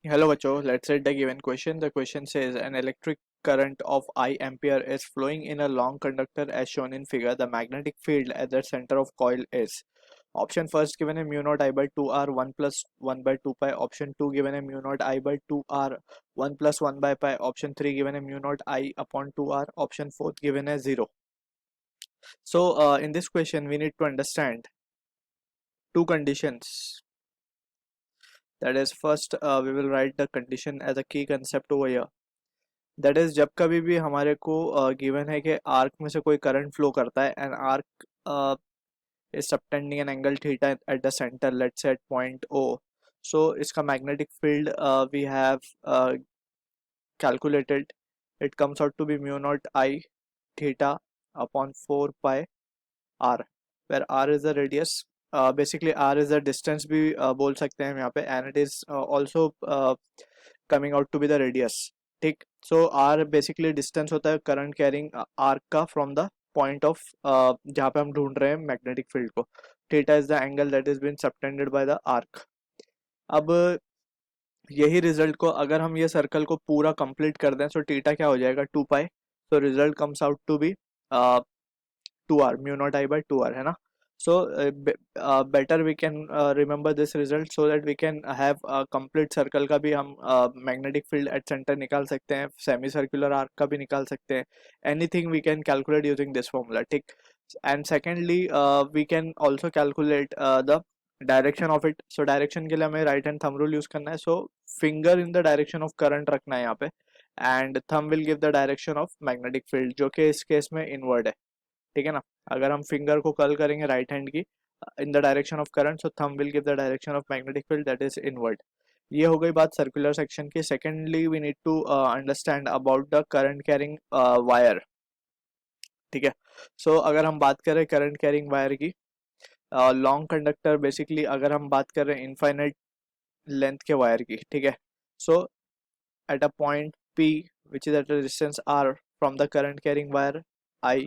Hello bachcho, let's read the given question. The question says an electric current of I ampere is flowing in a long conductor as shown in figure. The magnetic field at the center of coil is. Option first given a mu naught I by 2r 1 plus 1 by 2 pi. Option 2 given a mu naught I by 2r 1 plus 1 by pi. Option 3 given a mu naught I upon 2r. Option 4 given a 0. So in this question we need to understand two conditions. That is first we will write the condition as a key concept over here. That is जब कभी भी हमारे को given है कि arc में से कोई करंट फ्लो करता है and arc is subtending an angle theta at the centre let's say at point O. So इसका magnetic field we have calculated. It comes out to be mu naught I theta upon 4 pi r, where r is the radius. Basically r is the distance भी बोल सकते हैं हम यहाँ पे, and it is also coming out to be the radius. ठीक. So r basically distance होता है current carrying arc का from the point of जहाँ पे हम ढूंढ रहे हैं magnetic field को. Theta is the angle that is being subtended by the arc. अब यही रिजल्ट को अगर हम ये सर्कल को पूरा कंप्लीट कर दें तो थीटा क्या हो जाएगा 2 पाई. तो result comes out to be 2r mu naught I by 2r है ना. So better we can remember this result so that we can have complete circle का भी हम मैग्नेटिक फील्ड एट सेंटर निकाल सकते हैं, सेमी सर्कुलर आर्क का भी निकाल सकते हैं. Anything we can calculate using this formula. ठीक. And secondly we can also calculate the direction of it. So direction के लिए हमें right hand thumb rule use करना है. So finger in the direction of current रखना है यहाँ पे, and thumb will give the direction of magnetic field, जो कि इस केस में इनवर्ड है. ठीक है ना. अगर हम फिंगर को कर्ल करेंगे राइट हैंड की in the direction of current, so thumb will give the direction of magnetic field that is inward. ये हो गई बात सर्कुलर सेक्शन की. Secondly we need to understand about the current carrying wire. ठीक है. सो अगर हम बात करें करंट कैरिंग वायर की, लॉन्ग कंडक्टर बेसिकली अगर हम बात कर रहे हैं इनफाइनाइट लेंथ के वायर की. ठीक है. So at a point P which is at a distance R from the current carrying wire I,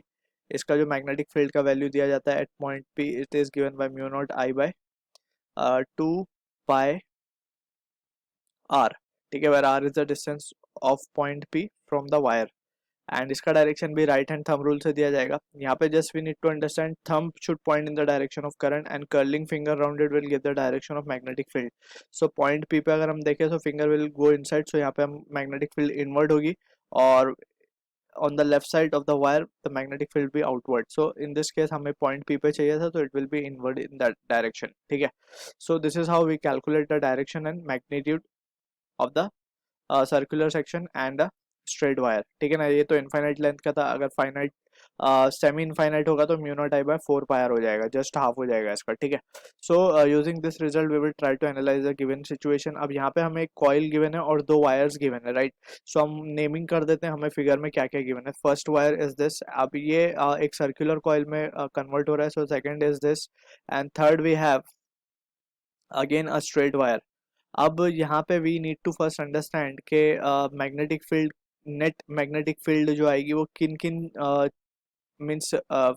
इसका जो मैग्नेटिक फील्ड का वैल्यू दिया जाता है at point P it is given by mu naught I by 2 pi R. ठीक है. Where R is the distance of point P from the wire, and इसका direction भी राइट हैंड थंब रूल से दिया जाएगा. यहाँ पे just we need to understand thumb should point in the direction of current and curling finger rounded will give the direction of magnetic field. So point P पे अगर हम देखें तो फिंगर विल गो इनसाइड, सो यहाँ पे हम magnetic field inward होगी, और on the left side of the wire the magnetic field be outward. So in this case हमें point P पे चाहिए था, तो it will be inward in that direction. ठीक है. So this is how we calculate the direction and magnitude of the circular section and a straight wire. ठीक है ना. ये तो इनफाइनाइट लेंथ का था. अगर फाइनाइट सेमी इनफाइनाइट होगा तो mu naught I by 4 pi R हो जाएगा, जस्ट हाफ हो जाएगा इसका. ठीक है. So using this result we will try to analyse the given situation. अब यहाँ पे हमें एक कॉइल गिवन है और दो वायर्स गिवन है, राइट. सो हम नेमिंग कर देते हैं हमें फिगर में क्या क्या गिवन है. First wire is this. अब ये एक सर्कुलर कॉइल में कन्वर्ट हो रहा है. So second is this, and third we have again a straight wire. अब यहाँ पे we need to first understand के magnetic field, net magnetic field जो आएगी वो किन किन मीन्स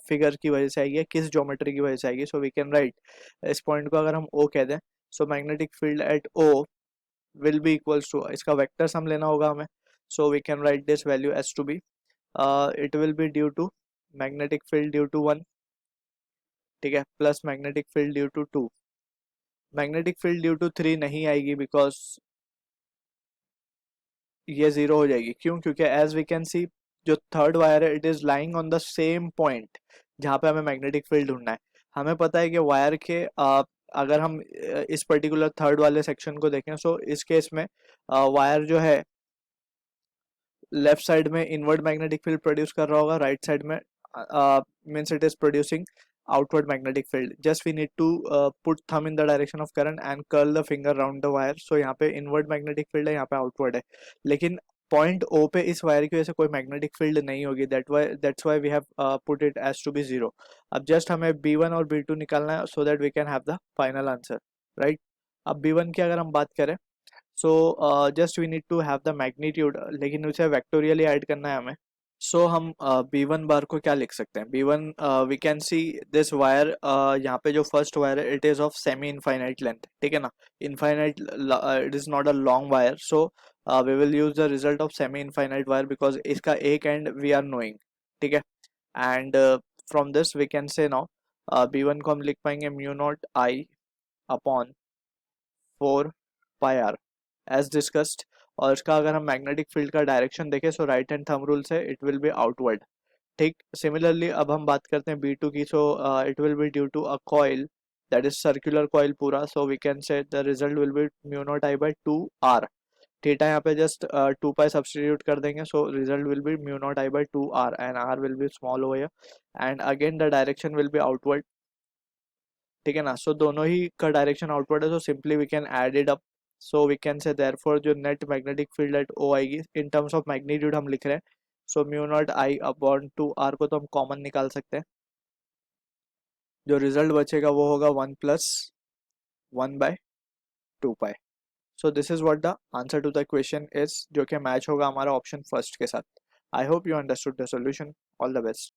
फिगर की वजह से आएगी, किस ज्योमेट्री की वजह से आएगी. सो वी कैन राइट इस पॉइंट को अगर हम O कह दें, so magnetic field at O will be equals to, इसका वेक्टर सम लेना होगा हमें. So we can write this value as to be it will be due to magnetic field due to 1. ठीक है. Plus magnetic field due to 2. Magnetic field due to 3 नहीं आएगी because ये zero हो जाएगी. क्यों? क्योंकि एज वी कैन सी जो थर्ड वायर है it is lying on the same point जहाँ पे हमें मैग्नेटिक फील्ड ढूंढना है. हमें पता है कि वायर के अगर हम इस पर्टिकुलर थर्ड वाले सेक्शन को देखें, सो इस केस में वायर जो है लेफ्ट साइड में इनवर्ड मैग्नेटिक फील्ड प्रोड्यूस कर रहा होगा, राइट साइड में means it is producing outward magnetic field. Just we need to put thumb in the direction of current and curl the finger around the wire. So यहाँ पे inward magnetic field है, यहाँ पे outward है, लेकिन point O पे इस wire की वजह से कोई मैग्नेटिक फील्ड नहीं होगी. that's why we have put it as to be 0. अब जस्ट हमें B1 और B2 निकालना है so that we can have the final answer, right. अब B1 की अगर हम बात करें, so just we need to have the magnitude, लेकिन उसे वेक्टोरियली ऐड करना है हमें. सो हम B1 बार को क्या लिख सकते हैं? B1 we can see this wire, यहाँ पे जो फर्स्ट वायर है it is of semi infinite length, ठीक है ना? Infinite, it is not a long wire, so we will use the result of semi infinite wire because इसका एक end we are knowing, ठीक है? And from this we can say now B1 को हम लिख पाएंगे mu naught I upon 4 pi R as discussed. और इसका अगर हम मैग्नेटिक फील्ड का डायरेक्शन देखें so right hand thumb rule से इट विल बी आउटवर्ड, ठीक। सिमिलरली अब हम बात करते हैं B2 की, so it will be due to a coil that is circular coil पूरा, so we can say the result will be mu naught I by 2 R. Theta यहाँ पे जस्ट 2 पाई सब्सटीट्यूट कर देंगे, so result will be mu naught I by 2 R and R will be small over and again the direction will be outward, ठीक है ना? सो दोनों ही का direction outward है, so simply we can add it up. So we can say therefore जो net magnetic field at O आएगी, in terms of magnitude हम लिख रहे हैं, so mu naught I upon 2 R को तो हम कॉमन निकाल सकते हैं। जो रिजल्ट बचेगा वो होगा 1+1/2 pi. So this is what the answer to the question is, जो कि मैच होगा हमारा ऑप्शन फर्स्ट के साथ। I hope you understood the solution. All the best.